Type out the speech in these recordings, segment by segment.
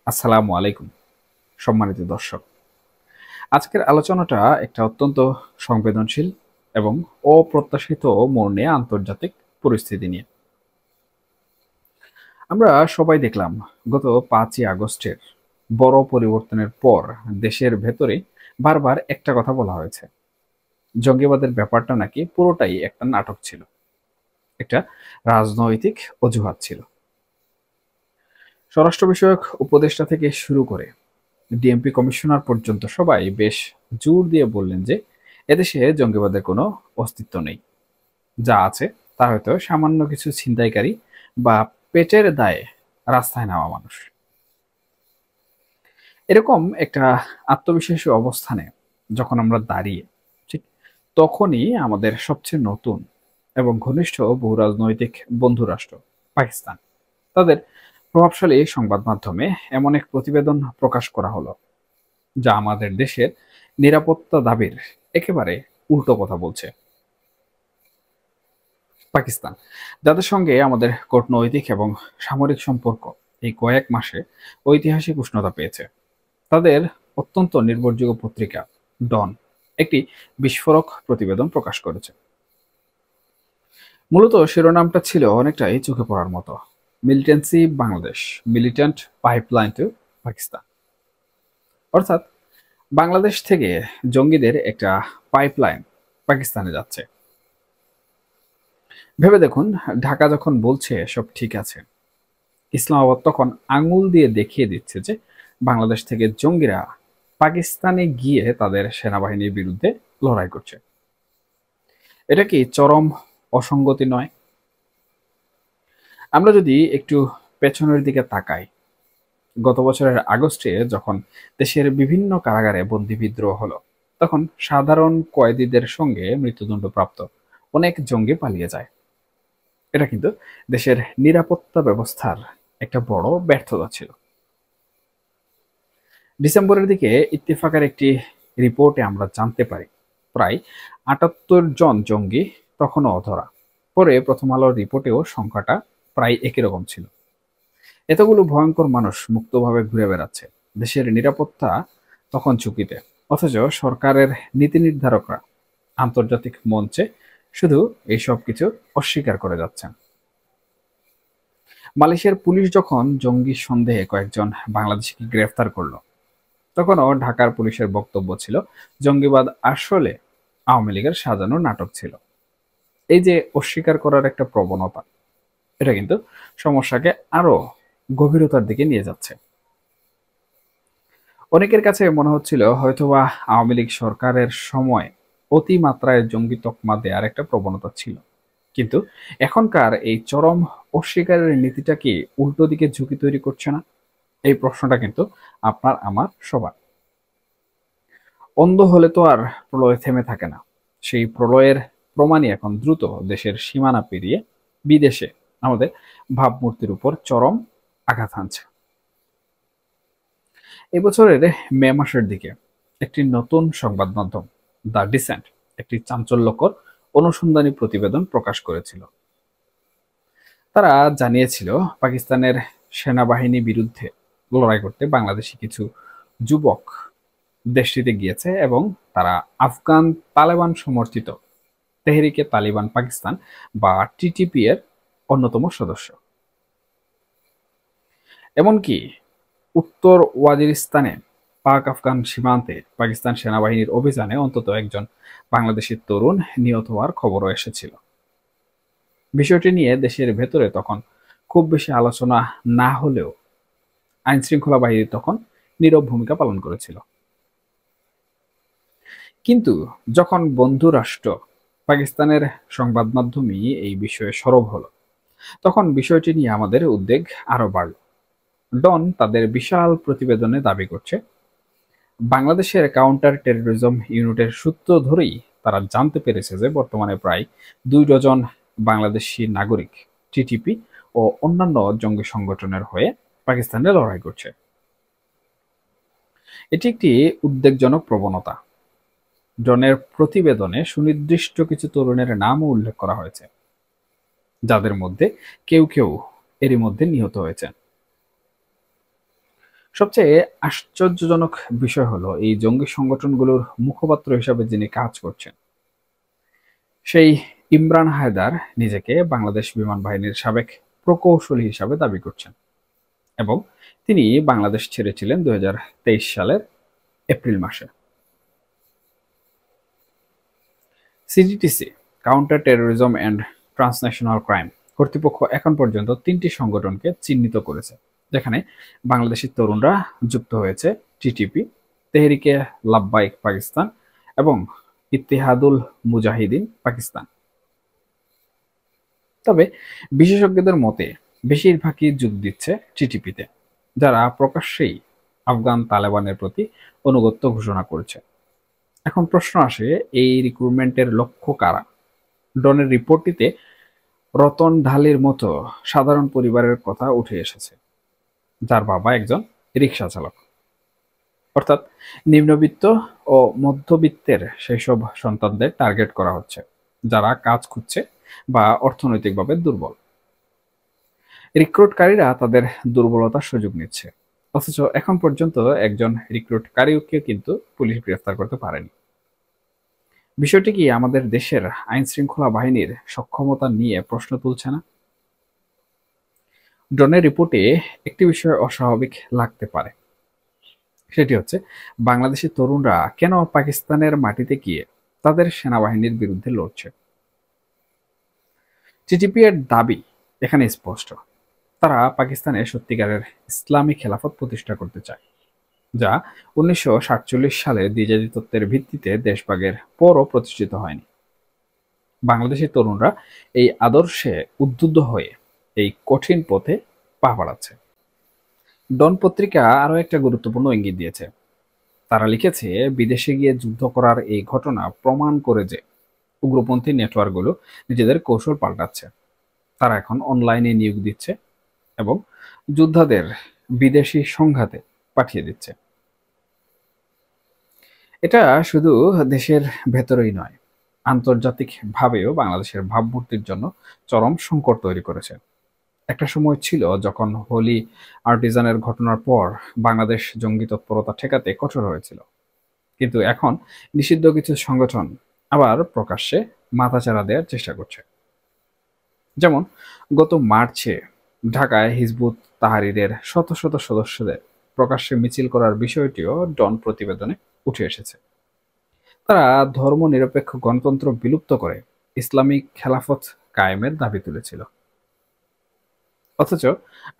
আসসালামু আলাইকুম সম্মানিত দর্শক। আজকের আলোচনাটা একটা অত্যন্ত সংবেদনশীল এবং অপ্রত্যাশিত মোড় নিয়ে আন্তর্জাতিক পরিস্থিতি নিয়ে। আমরা সবাই দেখলাম গত 5ই আগস্টের বড় পরিবর্তনের পর দেশের ভেতরে বারবার একটা কথা বলা হয়েছে। জঙ্গিবাদের ব্যাপারটা নাকি পুরোটাই একটা নাটক ছিল। একটা রাজনৈতিক অজুহাত ছিল। স্বরাষ্ট্র বিষয়ক উপদেষ্টা থেকে শুরু করে ডিএমপি কমিশনার পর্যন্ত সবাই বেশ জোর দিয়ে বললেন যে এদেশে জঙ্গিবাদের কোনো অস্তিত্ব নেই। যা আছে তা হয়তো সামান্য কিছু ছিনতাইকারী বা পেটের দায়ে রাস্তায় নামা মানুষ। এরকম একটা আত্মবিশ্বাসী অবস্থানে যখন আমরা দাঁড়িয়ে, ঠিক তখনই আমাদের সবচেয়ে নতুন এবং ঘনিষ্ঠ বহু রাজনৈতিক বন্ধু রাষ্ট্র পাকিস্তান, তাদের প্রভাবশালী সংবাদ মাধ্যমে এমন এক প্রতিবেদন প্রকাশ করা হলো যা আমাদের দেশের নিরাপত্তা দাবির একেবারে উল্টো কথা বলছে। পাকিস্তান, যাদের সঙ্গে আমাদের কূটনৈতিক এবং সামরিক সম্পর্ক এই কয়েক মাসে ঐতিহাসিক উষ্ণতা পেয়েছে, তাদের অত্যন্ত নির্ভরযোগ্য পত্রিকা ডন একটি বিস্ফোরক প্রতিবেদন প্রকাশ করেছে। মূলত শিরোনামটা ছিল অনেকটাই চোখে পড়ার মতো: militancy Bangladesh, militant pipeline to Pakistan. অর্থাৎ বাংলাদেশ থেকে জঙ্গিদের একটা পাইপলাইন পাকিস্তানে যাচ্ছে। ভেবে দেখুন, ঢাকা যখন বলছে সব ঠিক আছে, ইসলামাবাদ তখন আঙুল দিয়ে দেখিয়ে দিচ্ছে যে বাংলাদেশ থেকে জঙ্গিরা পাকিস্তানে গিয়ে তাদের সেনাবাহিনীর বিরুদ্ধে লড়াই করছে। এটা কি চরম অসঙ্গতি নয়? আমরা যদি একটু পেছনের দিকে তাকাই, গত বছরের আগস্টে যখন দেশের বিভিন্ন কারাগারে বন্দী বিদ্রোহ হলো, তখন সাধারণ কয়েদিদের সঙ্গে মৃত্যুদণ্ডপ্রাপ্ত অনেক জঙ্গি পালিয়ে যায়। এটা কিন্তু দেশের নিরাপত্তা ব্যবস্থার একটা বড় ব্যর্থতা ছিল। ডিসেম্বরের দিকে ইত্তেফাকের একটি রিপোর্টে আমরা জানতে পারি প্রায় ৭৮ জন জঙ্গি তখনও অধরা। পরে প্রথম আলোর রিপোর্টেও সংখ্যাটা প্রায় একই রকম ছিল। এতগুলো ভয়ঙ্কর মানুষ মুক্তভাবে ঘুরে বেড়াচ্ছে, দেশের নিরাপত্তা তখন ঝুঁকিতে, অথচ সরকারের নীতি নির্ধারকরা আন্তর্জাতিক মঞ্চে শুধু এইসব কিছু অস্বীকার করে যাচ্ছেন। মালয়েশিয়ার পুলিশ যখন জঙ্গি সন্দেহে কয়েকজন বাংলাদেশিকে গ্রেফতার করলো, তখনও ঢাকার পুলিশের বক্তব্য ছিল জঙ্গিবাদ আসলে আওয়ামী লীগের সাজানো নাটক ছিল। এই যে অস্বীকার করার একটা প্রবণতা, এটা কিন্তু সমস্যাকে আরো গভীরতার দিকে নিয়ে যাচ্ছে। অনেকের কাছে মনে হচ্ছিল হয়তোবা আওয়ামী লীগ সরকারের সময় অতিমাত্রায় জঙ্গি তকমা দেওয়ার একটা প্রবণতা ছিল, কিন্তু এখনকার এই চরম অস্বীকারের নীতিটা কি উল্টো দিকে ঝুঁকি তৈরি করছে না? এই প্রশ্নটা কিন্তু আপনার আমার সবার। অন্ধ হলে তো আর প্রলয় থেমে থাকে না। সেই প্রলয়ের প্রমাণই এখন দ্রুত দেশের সীমানা পেরিয়ে বিদেশে আমাদের ভাবমূর্তির উপর চরম আঘাত হানছে। এবছরের মে মাসের দিকে একটি নতুন সংবাদ মাধ্যম, দ্য ডিসেন্ট, একটি চাঞ্চল্যকর অনুসন্ধানী প্রতিবেদন প্রকাশ করেছিল। তারা জানিয়েছিল পাকিস্তানের সেনাবাহিনী বিরুদ্ধে লড়াই করতে বাংলাদেশি কিছু যুবক দেশটিতে গিয়েছে এবং তারা আফগান তালেবান সমর্থিত তেহরিকে তালিবান পাকিস্তান বা টিটিপি এর অন্যতম সদস্য। এমনকি উত্তর ওয়াজিরিস্তানে পাক আফগান সীমান্তে পাকিস্তান সেনাবাহিনীর অভিযানে অন্তত একজন বাংলাদেশি তরুণ নিহত হওয়ার খবরও এসেছিল। বিষয়টি নিয়ে দেশের ভেতরে তখন খুব বেশি আলোচনা না হলেও আইন শৃঙ্খলা বাহিনী তখন নীরব ভূমিকা পালন করেছিল। কিন্তু যখন বন্ধু রাষ্ট্র পাকিস্তানের সংবাদ মাধ্যমই এই বিষয়ে সরব হলো, তখন বিষয়টি নিয়ে আমাদের উদ্বেগ আরো বাড়ল। ডন তাদের বিশাল প্রতিবেদনে দাবি করছে বাংলাদেশের কাউন্টার টেরোরিজম ইউনিটের সূত্র ধরেই তারা জানতে পেরেছে যে বর্তমানে প্রায় 2 ডজন বাংলাদেশি নাগরিক টিটিপি ও অন্যান্য জঙ্গি সংগঠনের হয়ে পাকিস্তানে লড়াই করছে। এটি একটি উদ্বেগজনক প্রবণতা। ডনের প্রতিবেদনে সুনির্দিষ্ট কিছু তরুণের নামও উল্লেখ করা হয়েছে, যাদের মধ্যে কেউ কেউ এরই মধ্যে নিহত হয়েছেন। সবচেয়ে আশ্চর্যজনক বিষয় হলো এই জঙ্গি সংগঠনগুলোর মুখপাত্র হিসাবে যিনি কাজ করছেন, সেই ইমরান হায়দার নিজেকে বাংলাদেশ বিমান বাহিনীর সাবেক প্রকৌশলী হিসাবে দাবি করছেন এবং তিনি বাংলাদেশ ছেড়েছিলেন 2023 সালের এপ্রিল মাসে। CGTC, counter terrorism and transnational crime কর্তৃপক্ষ এখন পর্যন্ত 3টি সংগঠনকে চিহ্নিত করেছে, যেখানে বাংলাদেশি তরুণরা যুক্ত হয়েছে: টিটিপি, তেহরিকে লাব্বাইক পাকিস্তান এবং ইত্তেহাদুল মুজাহিদিন পাকিস্তান। তবে বিশেষজ্ঞদের মতে বেশিরভাগই যোগ দিচ্ছে টিটিপিতে, যারা প্রকাশ্যেই আফগান তালেবানের প্রতি আনুগত্য ঘোষণা করেছে। এখন প্রশ্ন আসে, এই রিক্রুটমেন্টের লক্ষ্য কারা? ডনের রিপোর্টটিতে রতন ঢালির মতো সাধারণ পরিবারের কথা উঠে এসেছে, যার বাবা একজন রিক্সা চালক। অর্থাৎ নিম্নবিত্ত ও মধ্যবিত্তের সেই সব সন্তানদের টার্গেট করা হচ্ছে, যারা কাজ খুঁজছে বা অর্থনৈতিকভাবে দুর্বল। রিক্রুটকারীরা তাদের দুর্বলতার সুযোগ নিচ্ছে, অথচ এখন পর্যন্ত একজন রিক্রুটকারীকে কিন্তু পুলিশ গ্রেফতার করতে পারেনি। বিষয়টি কি আমাদের দেশের আইন শৃঙ্খলা বাহিনীর সক্ষমতা নিয়ে প্রশ্ন তুলছে না? ডনের রিপোর্টে একটি বিষয় অস্বাভাবিক লাগতে পারে, সেটি হচ্ছে বাংলাদেশি তরুণরা কেন পাকিস্তানের মাটিতে গিয়ে তাদের সেনাবাহিনীর বিরুদ্ধে লড়ছে। টিটিপি এর দাবি এখানে স্পষ্ট, তারা পাকিস্তানে সত্যিকারের ইসলামী খেলাফত প্রতিষ্ঠা করতে চায়, যা 1947 সালে দ্বিজাতি তত্ত্বের ভিত্তিতে দেশভাগের পরও প্রতিষ্ঠিত হয়নি। বাংলাদেশি তরুণরা এই আদর্শে উদ্বুদ্ধ হয়ে এই কঠিন পথে পা বাড়াচ্ছে। ডন পত্রিকা আরও একটা গুরুত্বপূর্ণ ইঙ্গিত দিয়েছে। তারা লিখেছে, বিদেশে গিয়ে যুদ্ধ করার এই ঘটনা প্রমাণ করে যে উগ্রপন্থী নেটওয়ার্কগুলো নিজেদের কৌশল পাল্টাচ্ছে। তারা এখন অনলাইনে নিয়োগ দিচ্ছে এবং যোদ্ধাদের বিদেশি সংঘাতে পাঠিয়ে দিচ্ছে। এটা শুধু দেশের ভেতরেই নয়, আন্তর্জাতিকভাবেও বাংলাদেশের ভাবমূর্তির জন্য চরম সংকট তৈরি করেছে। একটা সময় ছিল যখন হোলি আর্টিজানের ঘটনার পর বাংলাদেশ জঙ্গি তৎপরতা ঠেকাতে কঠোর হয়েছিল, কিন্তু এখন নিষিদ্ধ কিছু সংগঠন আবার প্রকাশ্যে মাথাচাড়া দেওয়ার চেষ্টা করছে। যেমন গত মার্চে ঢাকায় হিজবুত তাহরীরের শত শত সদস্যদের প্রকাশ্যে মিছিল করার বিষয়টিও ডন প্রতিবেদনে উঠে এসেছে। তারা ধর্মনিরপেক্ষ গণতন্ত্র বিলুপ্ত করে ইসলামিক খেলাফত কায়েমের দাবি তুলেছিল। অথচ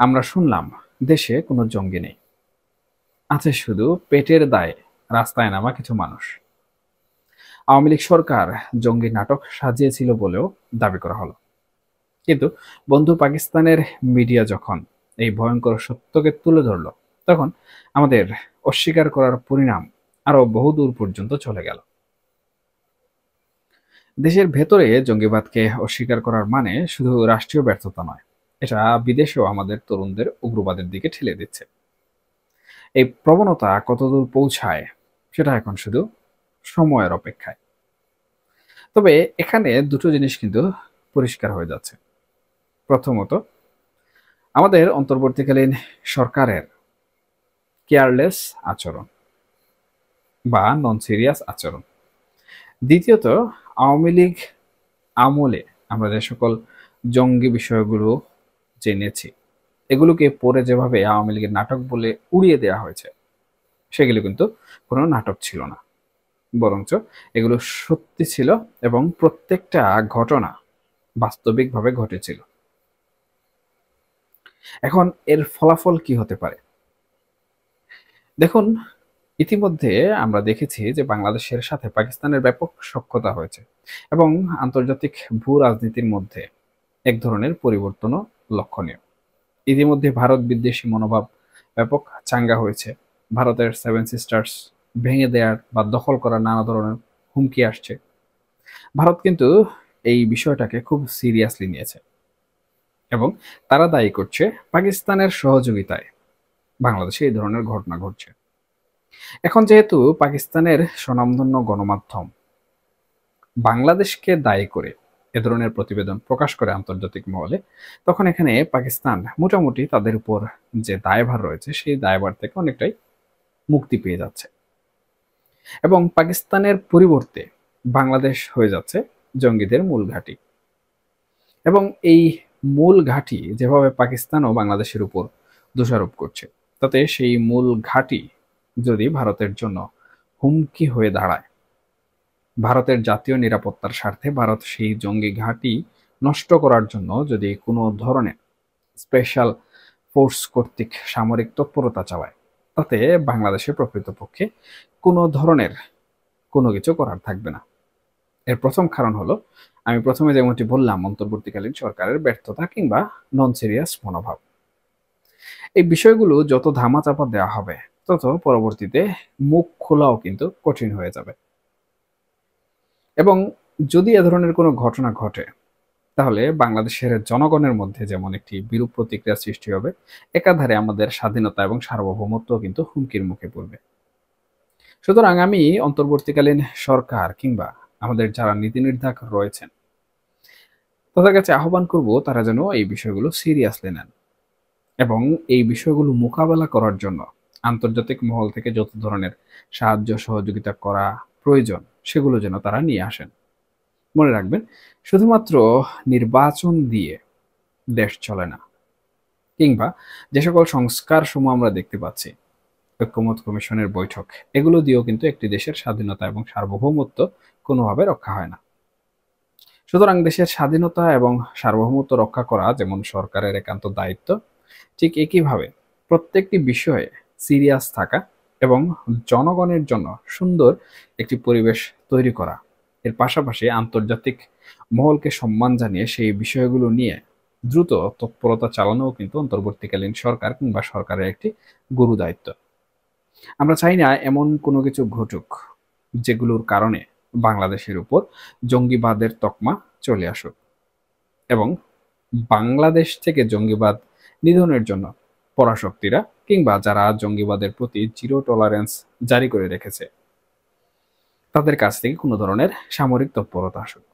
আমরা শুনলাম দেশে কোনো জঙ্গি নেই, আছে শুধু পেটের দায়ে রাস্তায় নামা কিছু মানুষ। আওয়ামী লীগ সরকার জঙ্গি নাটক সাজিয়েছিল বলেও দাবি করা হলো, কিন্তু বন্ধু পাকিস্তানের মিডিয়া যখন এই ভয়ঙ্কর সত্যকে তুলে ধরল, তখন আমাদের অস্বীকার করার পরিণাম আরো বহুদূর পর্যন্ত চলে গেল। দেশের ভেতরে জঙ্গিবাদকে অস্বীকার করার মানে শুধু রাষ্ট্রীয় ব্যর্থতা নয়, এটা বিদেশেও আমাদের তরুণদের উগ্রবাদের দিকে ঠেলে দিচ্ছে। এই প্রবণতা কতদূর পৌঁছায় সেটা এখন শুধু সময়ের অপেক্ষায়। তবে এখানে দুটো জিনিস কিন্তু পরিষ্কার হয়ে যাচ্ছে। প্রথমত, আমাদের অন্তর্বর্তীকালীন সরকারের কেয়ারলেস আচরণ বা নন সিরিয়াস আচরণ। দ্বিতীয়ত, আওয়ামী লীগ আমলে আমরা যে সকল জঙ্গি বিষয়গুলো জেনেছি, এগুলোকে পরে যেভাবে আওয়ামী লীগের নাটক বলে উড়িয়ে দেওয়া হয়েছে, সেগুলো কিন্তু কোনো নাটক ছিল না, বরঞ্চ এগুলো সত্যি ছিল এবং প্রত্যেকটা ঘটনা বাস্তবিকভাবে ঘটেছিল। এখন এর ফলাফল কি হতে পারে? দেখুন, ইতিমধ্যে আমরা দেখেছি যে বাংলাদেশের সাথে পাকিস্তানের ব্যাপক সখ্যতা হয়েছে এবং আন্তর্জাতিক ভূ রাজনীতির মধ্যে এক ধরনের পরিবর্তনও লক্ষণীয়। ইতিমধ্যে ভারত বিদ্বেষী মনোভাব ব্যাপক চাঙ্গা হয়েছে। ভারতের সেভেন সিস্টার্স ভেঙে দেওয়ার বা দখল করার নানা ধরনের হুমকি আসছে। ভারত কিন্তু এই বিষয়টাকে খুব সিরিয়াসলি নিয়েছে এবং তারা দায়ী করছে পাকিস্তানের সহযোগিতায় বাংলাদেশে এই ধরনের ঘটনা ঘটছে। এখন যেহেতু পাকিস্তানের স্বনামধন্য গণমাধ্যম বাংলাদেশকে দায়ী করে এ ধরনের প্রতিবেদন প্রকাশ করে আন্তর্জাতিক মহলে, তখন এখানে পাকিস্তান মোটামুটি তাদের উপর যে দায়ভার রয়েছে সেই দায়ভার থেকে অনেকটাই মুক্তি পেয়ে যাচ্ছে এবং পাকিস্তানের পরিবর্তে বাংলাদেশ হয়ে যাচ্ছে জঙ্গিদের মূল ঘাঁটি। এবং এই মূল ঘাঁটি যেভাবে পাকিস্তান ও বাংলাদেশের উপর দোষারোপ করছে, তাতে সেই মূল ঘাঁটি যদি ভারতের জন্য হুমকি হয়ে দাঁড়ায়, ভারতের জাতীয় নিরাপত্তার স্বার্থে ভারত সেই জঙ্গি ঘাঁটি নষ্ট করার জন্য যদি কোনো ধরনের স্পেশাল ফোর্স কর্তৃক সামরিক তৎপরতা চালায়, তাতে বাংলাদেশে প্রকৃতপক্ষে কোনো ধরনের কোনো কিছু করার থাকবে না। এর প্রথম কারণ হলো, আমি প্রথমে যেমনটি বললাম, অন্তর্বর্তীকালীন সরকারের ব্যর্থতা কিংবা নন সিরিয়াস মনোভাব। এই বিষয়গুলো যত ধামাচাপা দেওয়া হবে, তত পরবর্তীতে মুখ খোলাও কিন্তু কঠিন হয়ে যাবে। এবং যদি এ ধরনের কোনো ঘটনা ঘটে, তাহলে বাংলাদেশের জনগণের মধ্যে যেমন একটি বিরূপ প্রতিক্রিয়া সৃষ্টি হবে, একাধারে আমাদের স্বাধীনতা এবং সার্বভৌমত্ব কিন্তু হুমকির মুখে পড়বে। সুতরাং আমি অন্তর্বর্তীকালীন সরকার কিংবা আমাদের যারা নীতি নির্ধারক রয়েছেন, তাদের কাছে আহ্বান করব তারা যেন এই বিষয়গুলো সিরিয়াসলি নেন এবং এই বিষয়গুলো মোকাবেলা করার জন্য আন্তর্জাতিক মহল থেকে যত ধরনের সাহায্য সহযোগিতা করা প্রয়োজন, সেগুলো যেন তারা নিয়ে আসেন। মনে রাখবেন, শুধুমাত্র নির্বাচন দিয়ে দেশ চলে না, কিংবা যে সকল সংস্কার সমূহ আমরা দেখতে পাচ্ছি, ঐক্যমত কমিশনের বৈঠক, এগুলো দিয়েও কিন্তু একটি দেশের স্বাধীনতা এবং সার্বভৌমত্ব কোনোভাবে রক্ষা হয় না। সুতরাং দেশের স্বাধীনতা এবং সার্বভৌমত্ব রক্ষা করা যেমন সরকারের একান্ত দায়িত্ব, ঠিক একইভাবে প্রত্যেকটি বিষয়ে সিরিয়াস থাকা এবং জনগণের জন্য সুন্দর একটি পরিবেশ তৈরি করা, এর পাশাপাশি আন্তর্জাতিক মহলকে সম্মান জানিয়ে সেই বিষয়গুলো নিয়ে দ্রুত তৎপরতা চালানোও কিন্তু অন্তর্বর্তীকালীন সরকার কিংবা সরকারের একটি গুরু দায়িত্ব। আমরা চাই না এমন কোনো কিছু ঘটুক যেগুলোর কারণে বাংলাদেশের উপর জঙ্গিবাদের তকমা চলে আসুক এবং বাংলাদেশ থেকে জঙ্গিবাদ নিধনের জন্য পরাশক্তিরা কিংবা যারা জঙ্গিবাদের প্রতি জিরো টলারেন্স জারি করে রেখেছে, তাদের কাছ থেকে কোনো ধরনের সামরিক তৎপরতা আসুক।